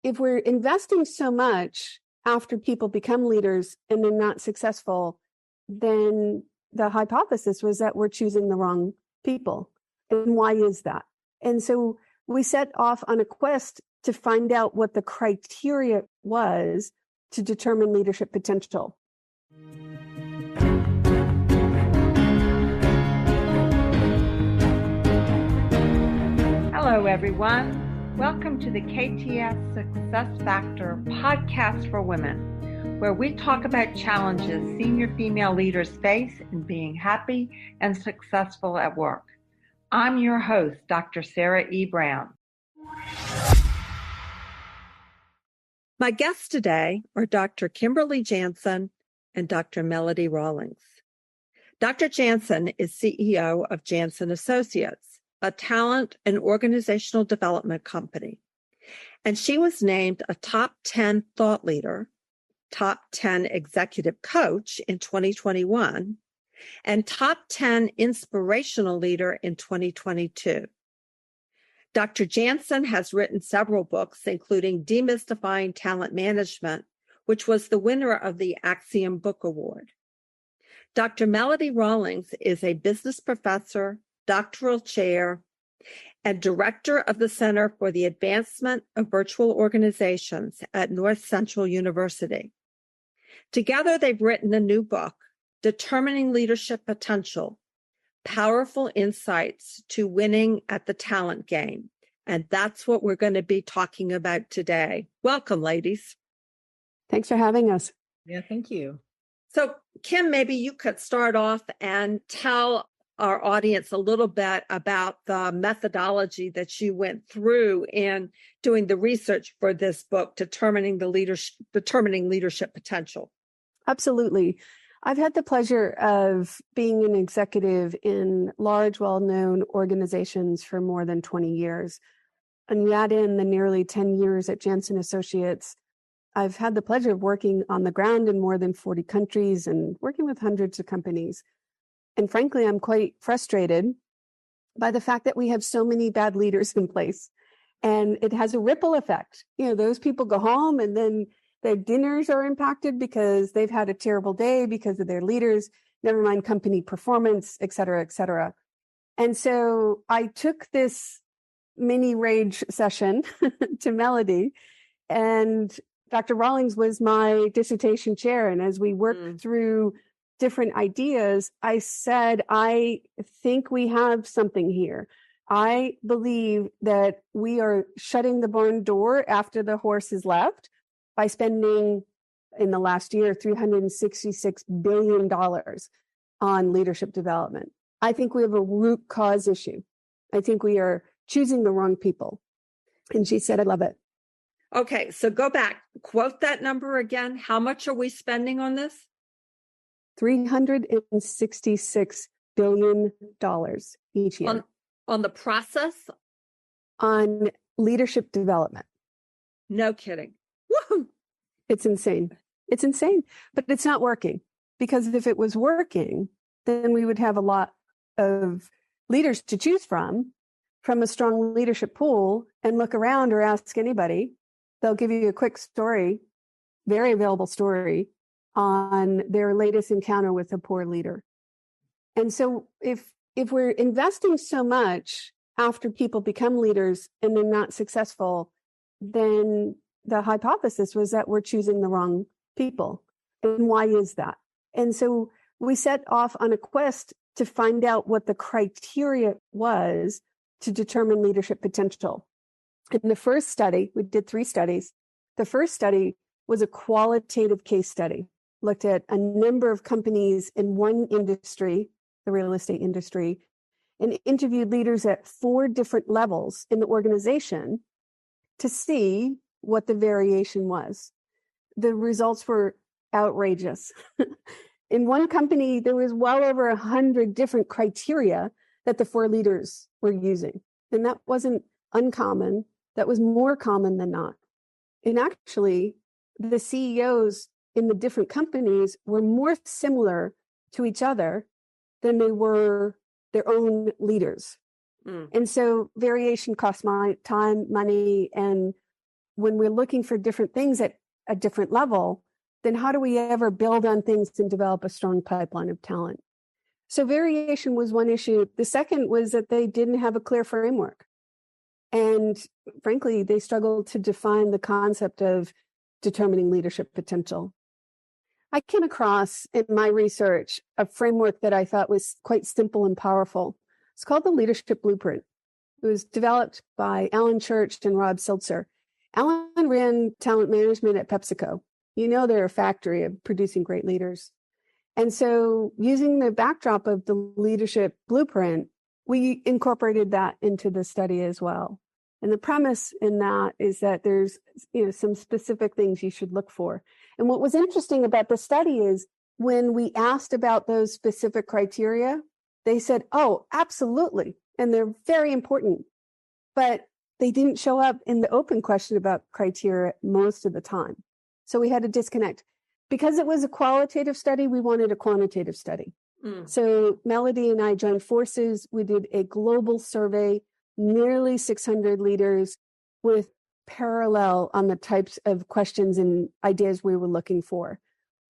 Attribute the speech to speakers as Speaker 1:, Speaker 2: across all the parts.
Speaker 1: if we're investing so much after people become leaders and they're not successful, then the hypothesis was that we're choosing the wrong people. And why is that? And so we set off on a quest to find out what the criteria was to determine leadership potential.
Speaker 2: Hello, everyone. Welcome to the KTS Success Factor podcast for women, where we talk about challenges senior female leaders face in being happy and successful at work. I'm your host, Dr. Sarah E. Brown. My guests today are Dr. Kimberly Janson and Dr. Melody Rawlings. Dr. Janson is CEO of Janson Associates, a talent and organizational development company. And she was named a top 10 thought leader, top 10 executive coach in 2021, and top 10 inspirational leader in 2022. Dr. Janson has written several books, including Demystifying Talent Management, which was the winner of the Axiom Book Award. Dr. Melody Rawlings is a business professor, doctoral chair, and director of the Center for the Advancement of Virtual Organizations at Northcentral University. Together, they've written a new book, Determining Leadership Potential, Powerful Insights to Winning at the Talent Game. And that's what we're going to be talking about today. Welcome, ladies.
Speaker 1: Thanks for having us.
Speaker 3: Yeah, thank you.
Speaker 2: So, Kim, maybe you could start off and tell our audience a little bit about the methodology that you went through in doing the research for this book, Determining Leadership Potential.
Speaker 1: Absolutely. I've had the pleasure of being an executive in large, well-known organizations for more than 20 years. And you add in the nearly 10 years at Janson Associates, I've had the pleasure of working on the ground in more than 40 countries and working with hundreds of companies. And frankly, I'm quite frustrated by the fact that we have so many bad leaders in place. And it has a ripple effect. You know, those people go home and then their dinners are impacted because they've had a terrible day because of their leaders, never mind company performance, et cetera, et cetera. And so I took this mini rage session to Melody, and Dr. Rawlings was my dissertation chair. And as we worked through different ideas, I said, I think we have something here. I believe that we are shutting the barn door after the horse is left by spending in the last year $366 billion on leadership development. I think we have a root cause issue. I think we are choosing the wrong people. And she said, I love it.
Speaker 2: Okay, so go back, quote that number again. How much are we spending on this?
Speaker 1: $366 billion each year.
Speaker 2: On the process?
Speaker 1: On leadership development.
Speaker 2: No kidding. Woo!
Speaker 1: It's insane. It's insane, but it's not working, because if it was working, then we would have a lot of leaders to choose from a strong leadership pool, and look around or ask anybody. They'll give you a quick story, very available story, on their latest encounter with a poor leader. And so if we're investing so much after people become leaders and they're not successful, then the hypothesis was that we're choosing the wrong people. And why is that? And so we set off on a quest to find out what the criteria was to determine leadership potential. In the first study, we did 3 studies. The first study was a qualitative case study, looked at a number of companies in one industry, the real estate industry, and interviewed leaders at 4 different levels in the organization to see what the variation was. The results were outrageous. In one company, there was well over 100 different criteria that the 4 leaders were using. And that wasn't uncommon. That was more common than not. And actually, the CEOs in the different companies were more similar to each other than they were their own leaders. And so variation costs time, money, and when we're looking for different things at a different level, then how do we ever build on things and develop a strong pipeline of talent? So variation was one issue. The second was that they didn't have a clear framework. And frankly, they struggled to define the concept of determining leadership potential. I came across in my research a framework that I thought was quite simple and powerful. It's called the Leadership Blueprint. It was developed by Alan Church and Rob Siltzer. Alan ran talent management at PepsiCo. You know, they're a factory of producing great leaders. And so using the backdrop of the Leadership Blueprint, we incorporated that into the study as well. And the premise in that is that there's, some specific things you should look for. And what was interesting about the study is when we asked about those specific criteria, they said, oh, absolutely. And they're very important. But they didn't show up in the open question about criteria most of the time. So we had a disconnect. Because it was a qualitative study, we wanted a quantitative study. So Melody and I joined forces. We did a global survey, nearly 600 leaders, with parallel on the types of questions and ideas we were looking for.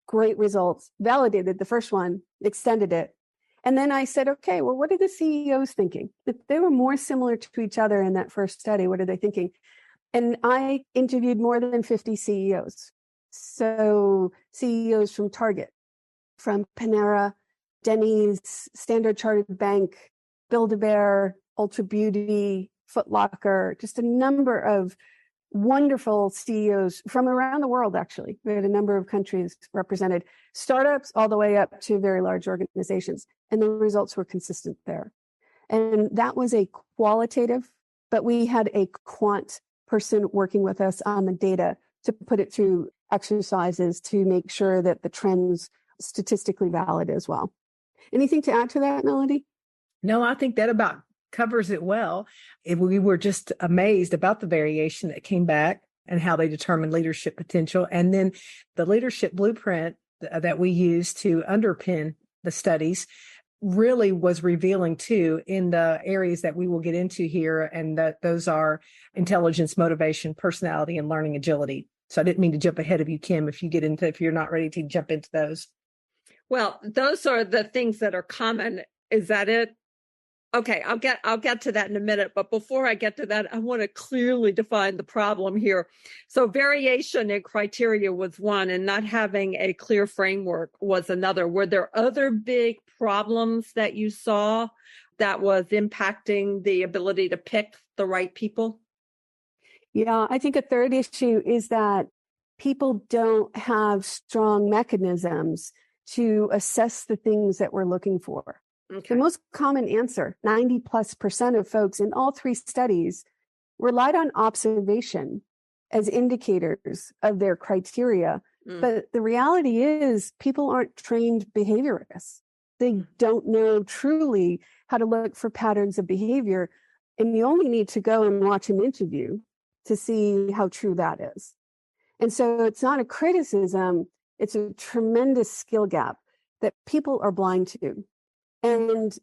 Speaker 1: Great results. Validated the first one, extended it. And then I said, okay, well, what are the CEOs thinking? If they were more similar to each other in that first study, what are they thinking? And I interviewed more than 50 CEOs. So CEOs from Target, from Panera, Denny's, Standard Chartered Bank, Build-A-Bear, Ultra Beauty, Foot Locker, just a number of wonderful CEOs from around the world, actually. We had a number of countries represented, startups all the way up to very large organizations. And the results were consistent there. And that was a qualitative, but we had a quant person working with us on the data to put it through exercises to make sure that the trends statistically valid as well. Anything to add to that, Melody?
Speaker 3: No, I think that about covers it well. We were just amazed about the variation that came back and how they determined leadership potential. And then the leadership blueprint that we used to underpin the studies really was revealing too in the areas that we will get into here. And that those are intelligence, motivation, personality, and learning agility. So I didn't mean to jump ahead of you, Kim, if you're not ready to jump into those.
Speaker 2: Well, those are the things that are common. Is that it? Okay, I'll get to that in a minute. But before I get to that, I want to clearly define the problem here. So variation in criteria was one, and not having a clear framework was another. Were there other big problems that you saw that was impacting the ability to pick the right people?
Speaker 1: Yeah, I think a third issue is that people don't have strong mechanisms to assess the things that we're looking for. Okay. The most common answer, 90+% of folks in all three studies relied on observation as indicators of their criteria. But the reality is people aren't trained behaviorists. They don't know truly how to look for patterns of behavior. And you only need to go and watch an interview to see how true that is. And so it's not a criticism, it's a tremendous skill gap that people are blind to. And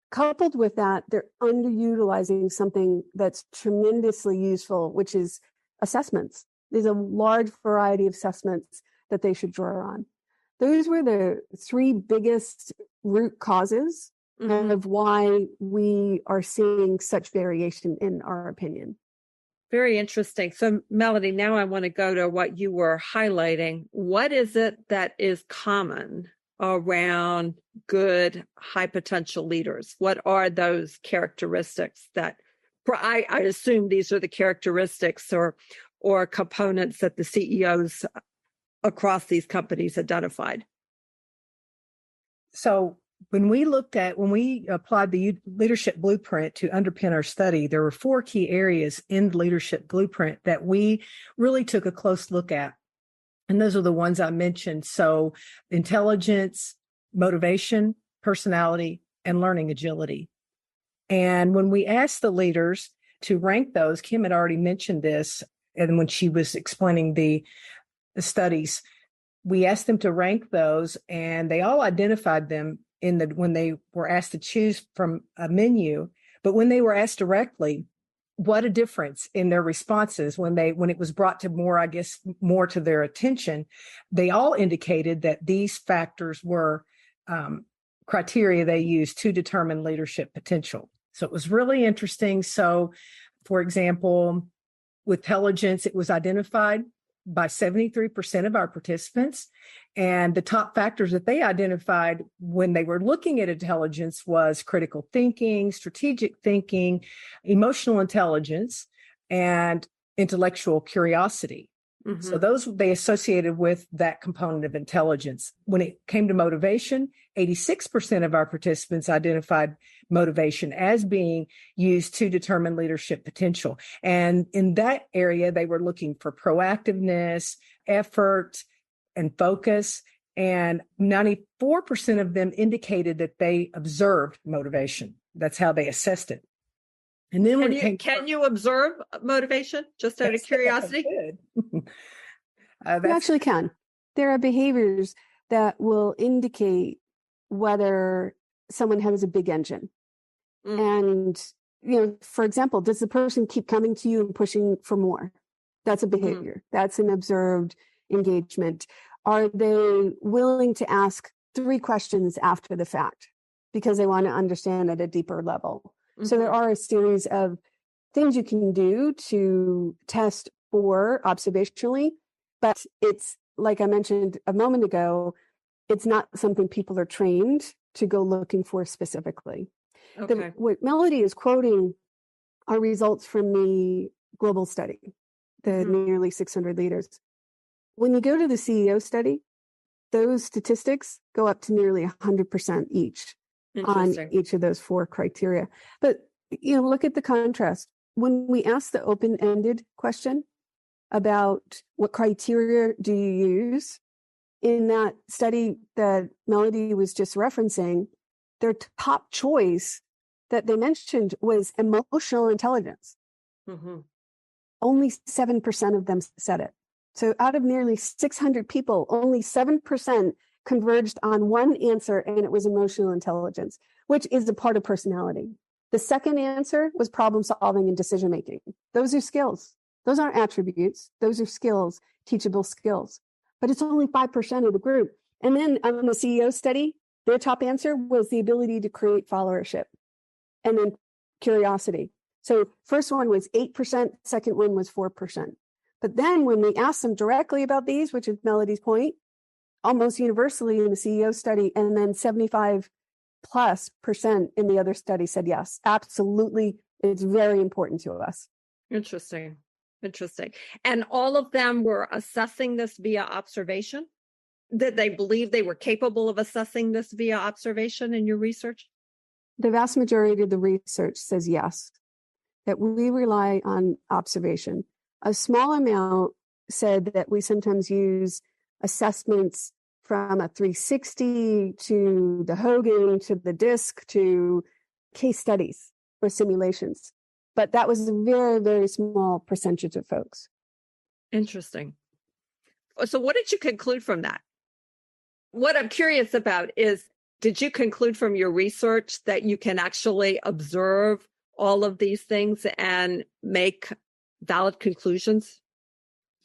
Speaker 1: coupled with that, they're underutilizing something that's tremendously useful, which is assessments. There's a large variety of assessments that they should draw on. Those were the three biggest root causes of why we are seeing such variation in our opinion.
Speaker 2: Very interesting. So, Melody, now I want to go to what you were highlighting. What is it that is common around good, high potential leaders? What are those characteristics that I assume these are the characteristics or components that the CEOs across these companies identified?
Speaker 3: So when we applied the leadership blueprint to underpin our study, there were 4 key areas in the leadership blueprint that we really took a close look at. And those are the ones I mentioned. So intelligence, motivation, personality, and learning agility. And when we asked the leaders to rank those, Kim had already mentioned this, and when she was explaining the studies, we asked them to rank those, and they all identified them when they were asked to choose from a menu. But when they were asked directly, what a difference in their responses when it was brought to more to their attention. They all indicated that these factors were criteria they used to determine leadership potential. So it was really interesting. So, for example, with intelligence, it was identified by 73% of our participants. And the top factors that they identified when they were looking at intelligence was critical thinking, strategic thinking, emotional intelligence, and intellectual curiosity. Mm-hmm. So those they associated with that component of intelligence. When it came to motivation, 86% of our participants identified motivation as being used to determine leadership potential. And in that area, they were looking for proactiveness, effort, and focus. And 94% of them indicated that they observed motivation. That's how they assessed it. And then
Speaker 2: can you observe motivation just out of curiosity?
Speaker 1: You actually can. There are behaviors that will indicate whether someone has a big engine. And, for example, does the person keep coming to you and pushing for more? That's a behavior. That's an observed engagement. Are they willing to ask 3 questions after the fact because they want to understand at a deeper level? So there are a series of things you can do to test for observationally, but it's, like I mentioned a moment ago, it's not something people are trained to go looking for specifically. Okay. What Melody is quoting are results from the global study, the nearly 600 leaders. When you go to the CEO study, those statistics go up to nearly 100% each on each of those 4 criteria. But, look at the contrast. When we ask the open-ended question about what criteria do you use, in that study that Melody was just referencing, their top choice that they mentioned was emotional intelligence. Only 7% of them said it. So out of nearly 600 people, only 7% converged on one answer, and it was emotional intelligence, which is a part of personality. The second answer was problem solving and decision making. Those are skills. Those aren't attributes. Those are skills, teachable skills. But it's only 5% of the group. And then on the CEO study, their top answer was the ability to create followership, and then curiosity. So first one was 8%, second one was 4%. But then when we asked them directly about these, which is Melody's point, almost universally in the CEO study, and then 75+% in the other study said yes, absolutely. It's very important to us.
Speaker 2: Interesting. And all of them were assessing this via observation? Did they believe they were capable of assessing this via observation in your research?
Speaker 1: The vast majority of the research says yes, that we rely on observation. A small amount said that we sometimes use assessments from a 360 to the Hogan to the DISC to case studies or simulations. But that was a very, very small percentage of folks.
Speaker 2: Interesting. So what did you conclude from that? What I'm curious about is, did you conclude from your research that you can actually observe all of these things and make valid conclusions?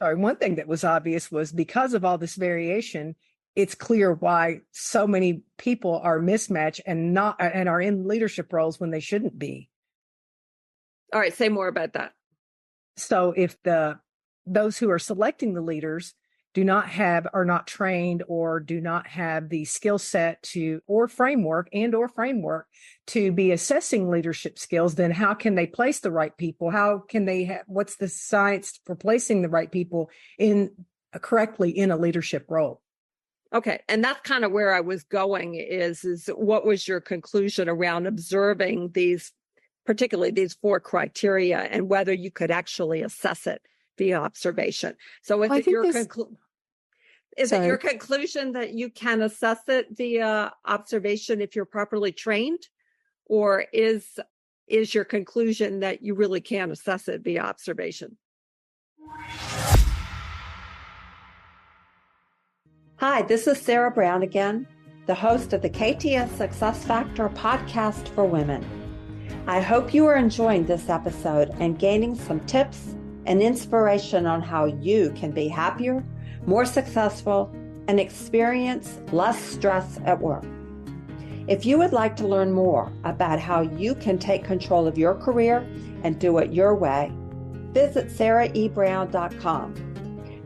Speaker 3: Sorry, one thing that was obvious was because of all this variation, it's clear why so many people are mismatched and are in leadership roles when they shouldn't be.
Speaker 2: All right, say more about that.
Speaker 3: So if those who are selecting the leaders are not trained or do not have the skill set or framework to be assessing leadership skills, then how can they place the right people? How can what's the science for placing the right people correctly in a leadership role?
Speaker 2: Okay. And that's kind of where I was going is what was your conclusion around observing particularly these 4 criteria, and whether you could actually assess it via observation? So is it your conclusion that you can assess it via observation if you're properly trained? Or is your conclusion that you really can assess it via observation? Hi, this is Sarah Brown again, the host of the KTS Success Factor podcast for women. I hope you are enjoying this episode and gaining some tips and inspiration on how you can be happier, more successful, and experience less stress at work. If you would like to learn more about how you can take control of your career and do it your way, visit saraebrown.com.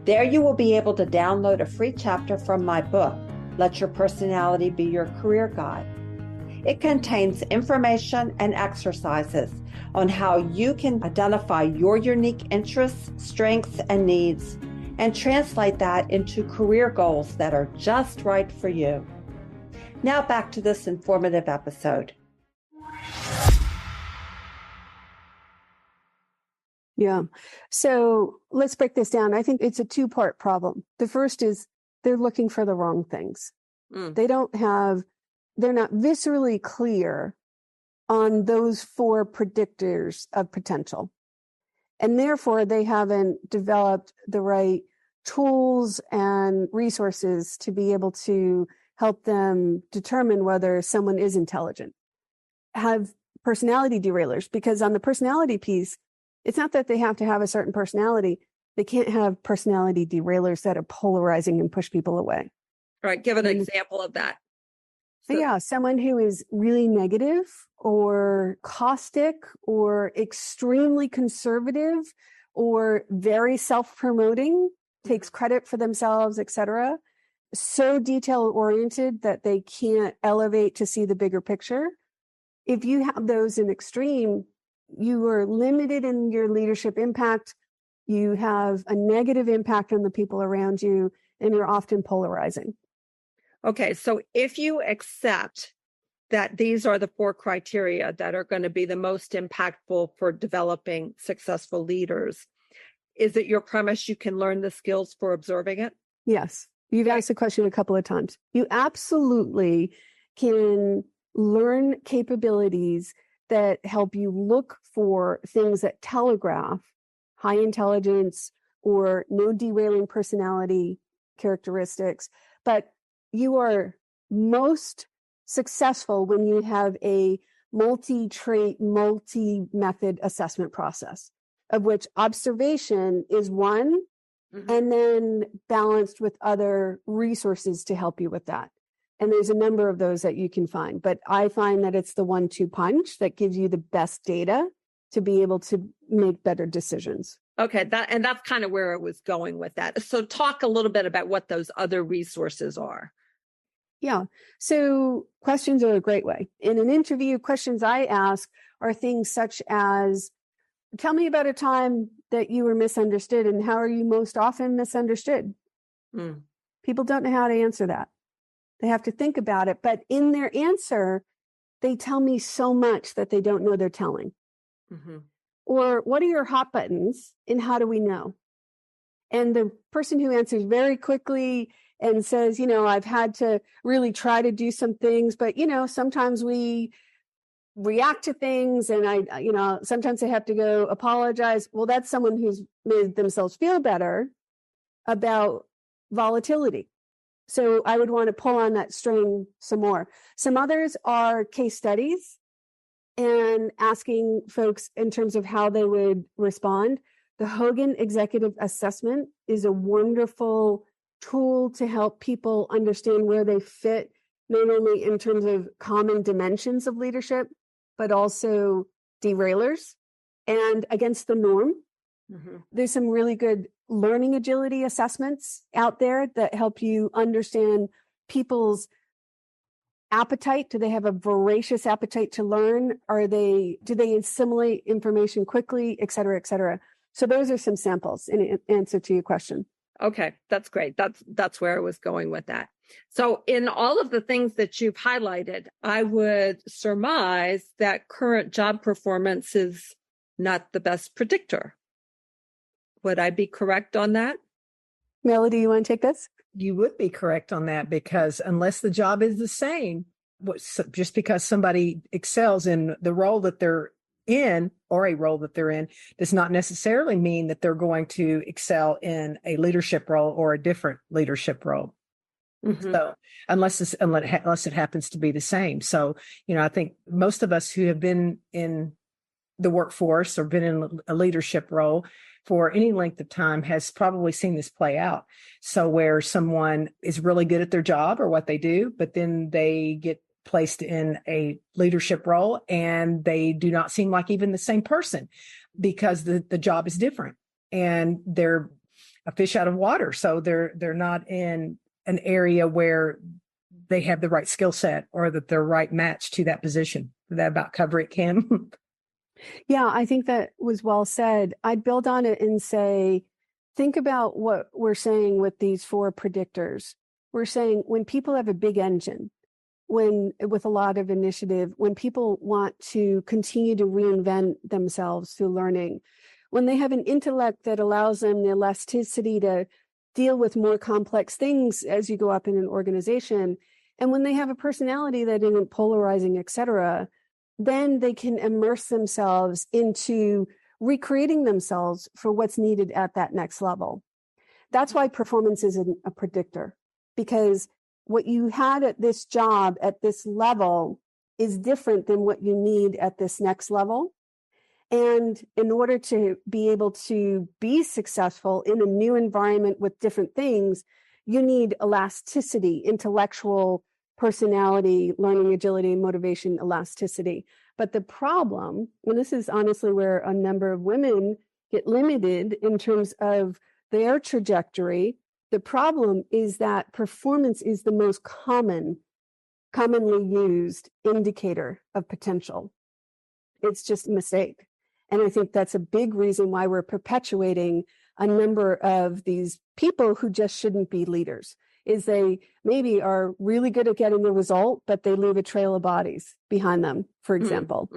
Speaker 2: There you will be able to download a free chapter from my book, Let Your Personality Be Your Career Guide. It contains information and exercises on how you can identify your unique interests, strengths, and needs, and translate that into career goals that are just right for you. Now back to this informative episode.
Speaker 1: Yeah. So let's break this down. I think it's a two-part problem. The first is they're looking for the wrong things. They're not viscerally clear on those four predictors of potential. And therefore, they haven't developed the right tools and resources to be able to help them determine whether someone is intelligent. Have personality derailers, because on the personality piece, it's not that they have to have a certain personality. They can't have personality derailers that are polarizing and push people away.
Speaker 2: All right, give an example of that.
Speaker 1: So, yeah, someone who is really negative or caustic or extremely conservative or very self-promoting, takes credit for themselves, etc., so detail-oriented that they can't elevate to see the bigger picture. If you have those in extreme, you are limited in your leadership impact. You have a negative impact on the people around you, and you're often polarizing.
Speaker 2: Okay, so if you accept that these are the four criteria that are going to be the most impactful for developing successful leaders, is it your premise you can learn the skills for observing it?
Speaker 1: Yes. You've asked the question a couple of times. You absolutely can learn capabilities that help you look for things that telegraph high intelligence or no derailing personality characteristics. But you are most successful when you have a multi-trait, multi-method assessment process, of which observation is one, and then balanced with other resources to help you with that. And there's a number of those that you can find. But I find that it's the 1-2 punch that gives you the best data to be able to make better decisions.
Speaker 2: Okay, that's kind of where I was going with that. So talk a little bit about what those other resources are.
Speaker 1: Yeah. So questions are a great way. In an interview, questions I ask are things such as, tell me about a time that you were misunderstood and how are you most often misunderstood? People don't know how to answer that. They have to think about it. But in their answer, they tell me so much that they don't know they're telling. Or what are your hot buttons and how do we know? And the person who answers very quickly and says, I've had to really try to do some things, but, sometimes we react to things and sometimes I have to go apologize. Well, that's someone who's made themselves feel better about volatility. So I would want to pull on that string some more. Some others are case studies and asking folks in terms of how they would respond. The Hogan Executive Assessment is a wonderful tool to help people understand where they fit, not only in terms of common dimensions of leadership, but also derailers and against the norm. There's some really good learning agility assessments out there that help you understand people's appetite. Do they have a voracious appetite to learn? Do they assimilate information quickly, et cetera, et cetera? So those are some samples in answer to your question.
Speaker 2: Okay, that's great. That's where I was going with that. So in all of the things that you've highlighted, I would surmise that current job performance is not the best predictor. Would I be correct on that?
Speaker 1: Melody, you want to take this?
Speaker 3: You would be correct on that, because unless the job is the same, just because somebody excels in the role that they're in or a role that they're in does not necessarily mean that they're going to excel in a leadership role or a different leadership role. So unless it happens to be the same. So, I think most of us who have been in the workforce or been in a leadership role for any length of time has probably seen this play out. So where someone is really good at their job or what they do, but then they get placed in a leadership role and they do not seem like even the same person because the job is different and they're a fish out of water. So they're not in an area where they have the right skill set or that they're right match to that position. Did that about cover it, Kim?
Speaker 1: Yeah, I think that was well said. I'd build on it and say, think about what we're saying with these 4 predictors. We're saying when people have a big engine, with a lot of initiative, when people want to continue to reinvent themselves through learning, when they have an intellect that allows them the elasticity to deal with more complex things as you go up in an organization, and when they have a personality that isn't polarizing, et cetera, then they can immerse themselves into recreating themselves for what's needed at that next level. That's why performance isn't a predictor, because what you had at this job at this level is different than what you need at this next level. And in order to be able to be successful in a new environment with different things, you need elasticity, intellectual personality, learning agility, motivation, elasticity. But the problem, and this is honestly where a number of women get limited in terms of their trajectory, the problem is that performance is the most commonly used indicator of potential. It's just a mistake. And I think that's a big reason why we're perpetuating a number of these people who just shouldn't be leaders, is they maybe are really good at getting the result, but they leave a trail of bodies behind them, for example.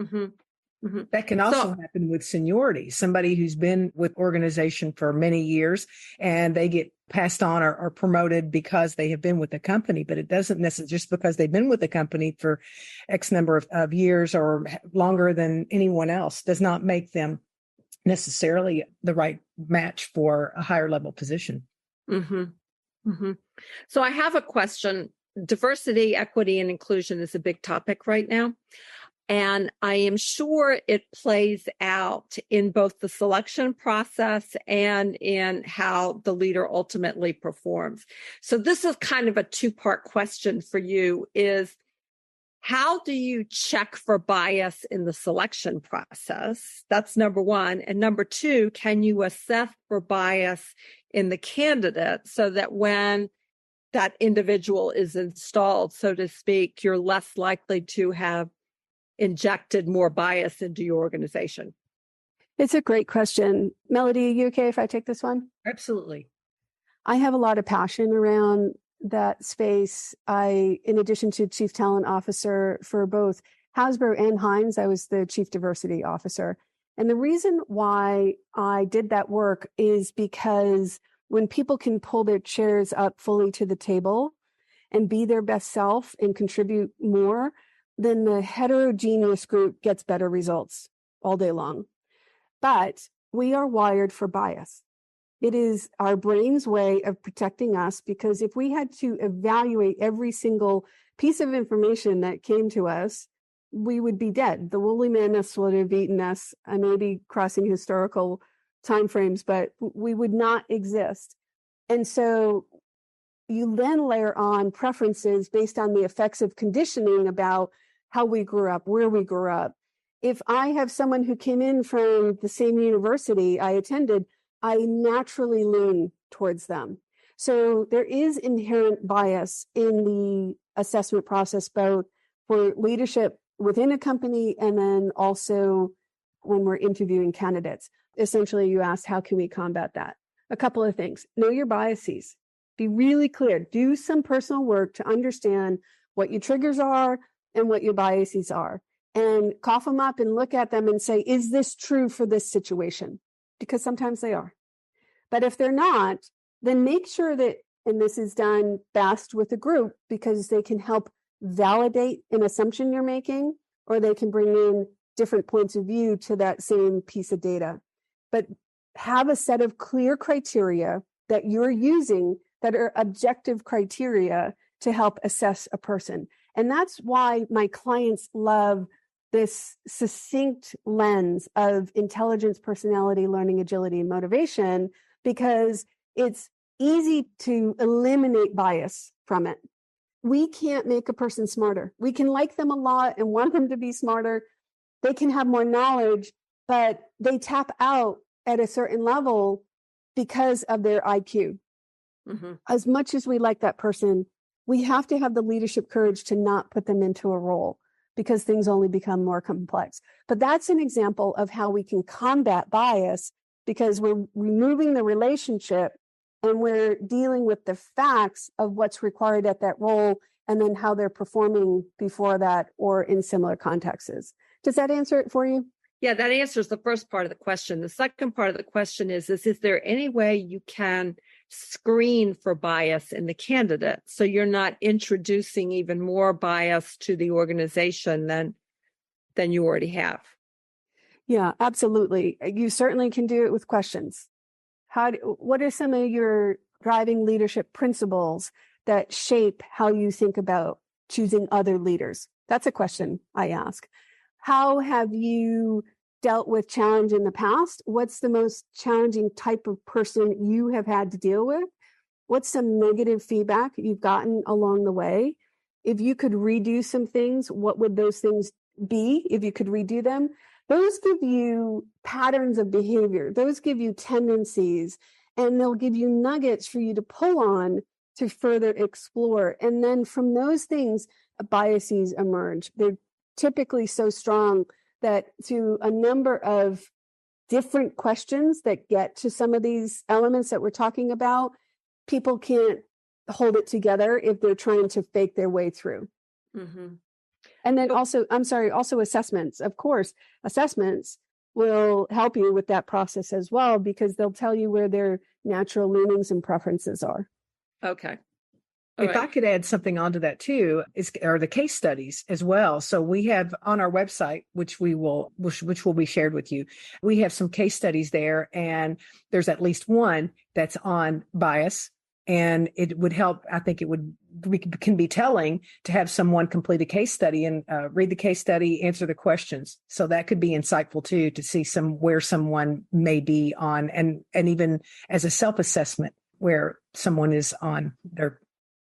Speaker 3: That can also happen with seniority. Somebody who's been with organization for many years and they get passed on or promoted because they have been with the company, but it doesn't necessarily, just because they've been with the company for X number of years or longer than anyone else, does not make them necessarily the right match for a higher level position.
Speaker 2: So I have a question. Diversity, equity, and inclusion is a big topic right now. And I am sure it plays out in both the selection process and in how the leader ultimately performs. So this is kind of a 2-part question for you, is how do you check for bias in the selection process? That's number 1. And number 2, can you assess for bias in the candidate so that when that individual is installed, so to speak, you're less likely to have injected more bias into your organization?
Speaker 1: It's a great question. Melody, are you okay if I take this one?
Speaker 3: Absolutely.
Speaker 1: I have a lot of passion around that space. In addition to Chief Talent Officer for both Hasbro and Heinz, I was the Chief Diversity Officer. And the reason why I did that work is because when people can pull their chairs up fully to the table and be their best self and contribute more, then the heterogeneous group gets better results all day long. But we are wired for bias. It is our brain's way of protecting us, because if we had to evaluate every single piece of information that came to us, we would be dead. The woolly mammoths would have eaten us. I may be crossing historical timeframes, but we would not exist. And so you then layer on preferences based on the effects of conditioning about how we grew up, where we grew up. If I have someone who came in from the same university I attended, I naturally lean towards them. So there is inherent bias in the assessment process, both for leadership within a company and then also when we're interviewing candidates. Essentially, you asked, how can we combat that? A couple of things. Know your biases. Be really clear. Do some personal work to understand what your triggers are and what your biases are. And cough them up and look at them and say, is this true for this situation? Because sometimes they are. But if they're not, then make sure that, and this is done best with a group, because they can help validate an assumption you're making, or they can bring in different points of view to that same piece of data. But have a set of clear criteria that you're using that are objective criteria to help assess a person. And that's why my clients love this succinct lens of intelligence, personality, learning, agility, and motivation, because it's easy to eliminate bias from it. We can't make a person smarter. We can like them a lot and want them to be smarter. They can have more knowledge, but they tap out at a certain level because of their IQ. Mm-hmm. As much as we like that person, we have to have the leadership courage to not put them into a role, because things only become more complex. But that's an example of how we can combat bias, because we're removing the relationship and we're dealing with the facts of what's required at that role and then how they're performing before that or in similar contexts. Does that answer it for you?
Speaker 2: Yeah, that answers the first part of the question. The second part of the question is there any way you can screen for bias in the candidate so you're not introducing even more bias to the organization than you already have?
Speaker 1: Yeah, absolutely. You certainly can do it with questions. What are some of your driving leadership principles that shape how you think about choosing other leaders? That's a question I ask. How have you dealt with challenge in the past? What's the most challenging type of person you have had to deal with? What's some negative feedback you've gotten along the way? If you could redo some things, what would those things be if you could redo them? Those give you patterns of behavior. Those give you tendencies, and they'll give you nuggets for you to pull on to further explore. And then from those things, biases emerge. They're typically so strong that through a number of different questions that get to some of these elements that we're talking about, people can't hold it together if they're trying to fake their way through. Mm-hmm. And then also assessments. Of course, assessments will help you with that process as well, because they'll tell you where their natural leanings and preferences are.
Speaker 2: Okay.
Speaker 3: If I could add something onto that too, are the case studies as well. So we have on our website, which will be shared with you, we have some case studies there, and there's at least one that's on bias. And it would help. I think can be telling to have someone complete a case study and read the case study, answer the questions. So that could be insightful too, to see where someone may be on, and even as a self-assessment where someone is on their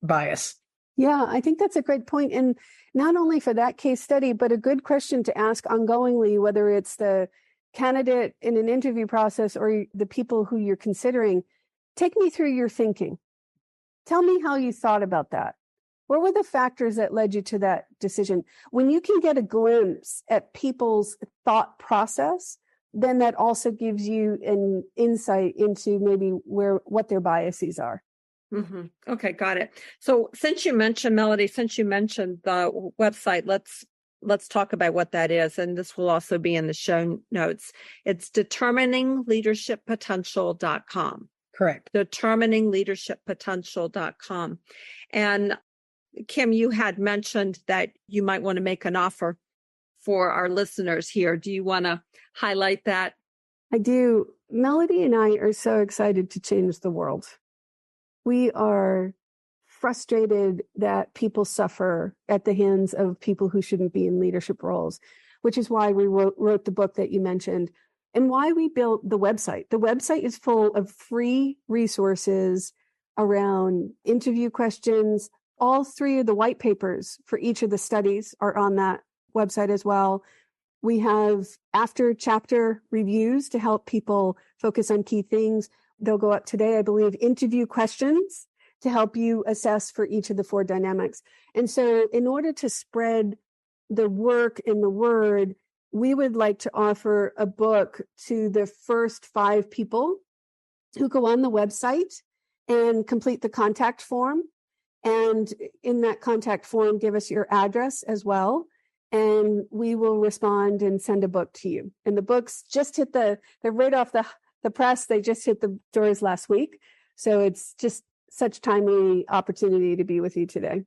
Speaker 3: bias.
Speaker 1: Yeah, I think that's a great point. And not only for that case study, but a good question to ask ongoingly, whether it's the candidate in an interview process or the people who you're considering. Take me through your thinking. Tell me how you thought about that. What were the factors that led you to that decision? When you can get a glimpse at people's thought process, then that also gives you an insight into maybe what their biases are.
Speaker 2: Mm-hmm. Okay, got it. So since you mentioned, Melody, the website, let's talk about what that is. And this will also be in the show notes. It's determiningleadershippotential.com.
Speaker 3: Correct.
Speaker 2: Determiningleadershippotential.com. And Kim, you had mentioned that you might want to make an offer for our listeners here. Do you want to highlight that?
Speaker 1: I do. Melody and I are so excited to change the world. We are frustrated that people suffer at the hands of people who shouldn't be in leadership roles, which is why we wrote the book that you mentioned and why we built the website. The website is full of free resources around interview questions. All three of the white papers for each of the studies are on that website as well. We have after chapter reviews to help people focus on key things. They'll go up today, I believe, interview questions to help you assess for each of the four dynamics. And so in order to spread the work and the word, we would like to offer a book to the first 5 people who go on the website and complete the contact form. And in that contact form, give us your address as well. And we will respond and send a book to you. And the books just hit they're right off the press. They just hit the doors last week. So it's just such timely opportunity to be with you today.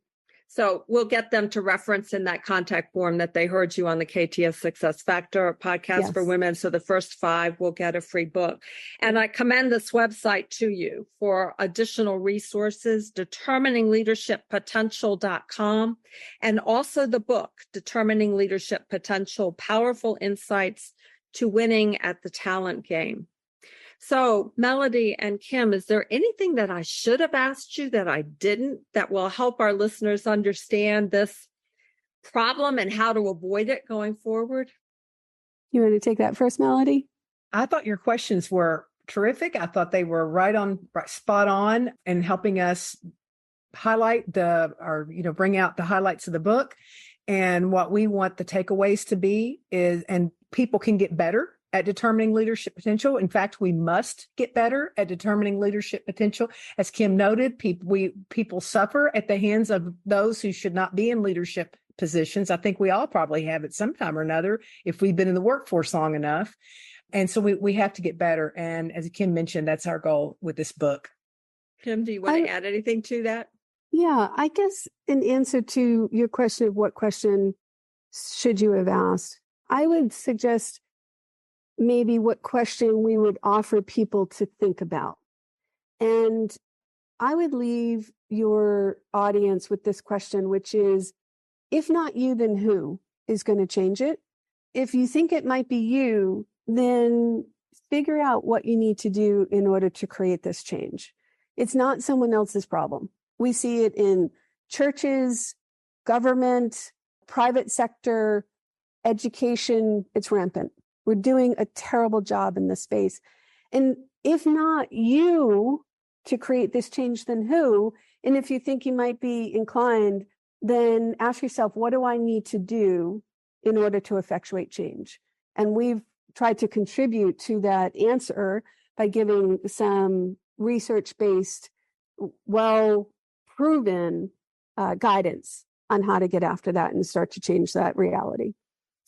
Speaker 2: So we'll get them to reference in that contact form that they heard you on the KTS Success Factor podcast for women. So the first 5 will get a free book. And I commend this website to you for additional resources, determiningleadershippotential.com, and also the book, Determining Leadership Potential, Powerful Insights to Winning at the Talent Game. So, Melody and Kim, is there anything that I should have asked you that I didn't that will help our listeners understand this problem and how to avoid it going forward?
Speaker 1: You want to take that first, Melody?
Speaker 3: I thought your questions were terrific. I thought they were right spot on and helping us highlight bring out the highlights of the book. And what we want the takeaways to be is, and people can get better at determining leadership potential. In fact, we must get better at determining leadership potential. As Kim noted, people suffer at the hands of those who should not be in leadership positions. I think we all probably have at some time or another if we've been in the workforce long enough. And so we have to get better. And as Kim mentioned, that's our goal with this book.
Speaker 2: Kim, do you want to add anything to that?
Speaker 1: Yeah, I guess in answer to your question of what question should you have asked, I would suggest maybe what question we would offer people to think about. And I would leave your audience with this question, which is, if not you, then who is going to change it? If you think it might be you, then figure out what you need to do in order to create this change. It's not someone else's problem. We see it in churches, government, private sector, education. It's rampant. We're doing a terrible job in this space. And if not you to create this change, then who? And if you think you might be inclined, then ask yourself, what do I need to do in order to effectuate change? And we've tried to contribute to that answer by giving some research-based, well-proven guidance on how to get after that and start to change that reality.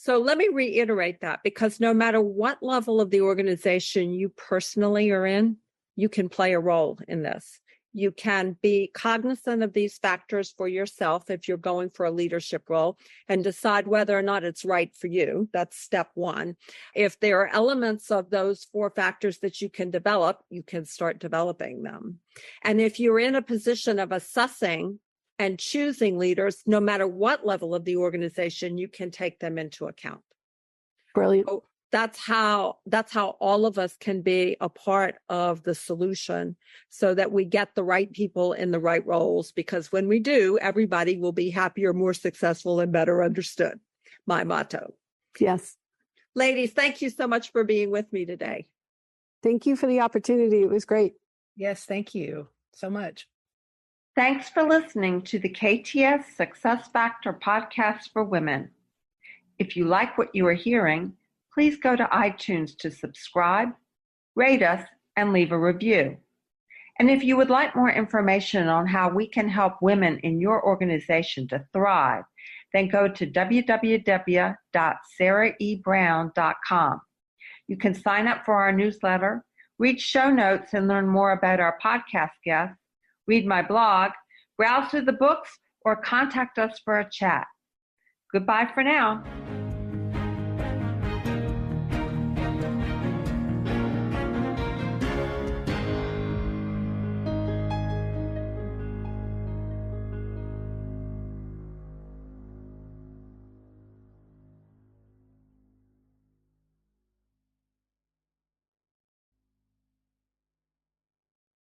Speaker 2: So let me reiterate that, because no matter what level of the organization you personally are in, you can play a role in this. You can be cognizant of these factors for yourself if you're going for a leadership role and decide whether or not it's right for you. That's step 1. If there are elements of those 4 factors that you can develop, you can start developing them. And if you're in a position of assessing and choosing leaders, no matter what level of the organization, you can take them into account.
Speaker 1: Brilliant.
Speaker 2: So that's how all of us can be a part of the solution, so that we get the right people in the right roles, because when we do, everybody will be happier, more successful, and better understood. My motto.
Speaker 1: Yes.
Speaker 2: Ladies, thank you so much for being with me today.
Speaker 1: Thank you for the opportunity. It was great.
Speaker 3: Yes, thank you so much.
Speaker 2: Thanks for listening to the KTS Success Factor podcast for women. If you like what you are hearing, please go to iTunes to subscribe, rate us, and leave a review. And if you would like more information on how we can help women in your organization to thrive, then go to www.sarahebrown.com. You can sign up for our newsletter, read show notes, and learn more about our podcast guests, read my blog, browse through the books, or contact us for a chat. Goodbye for now.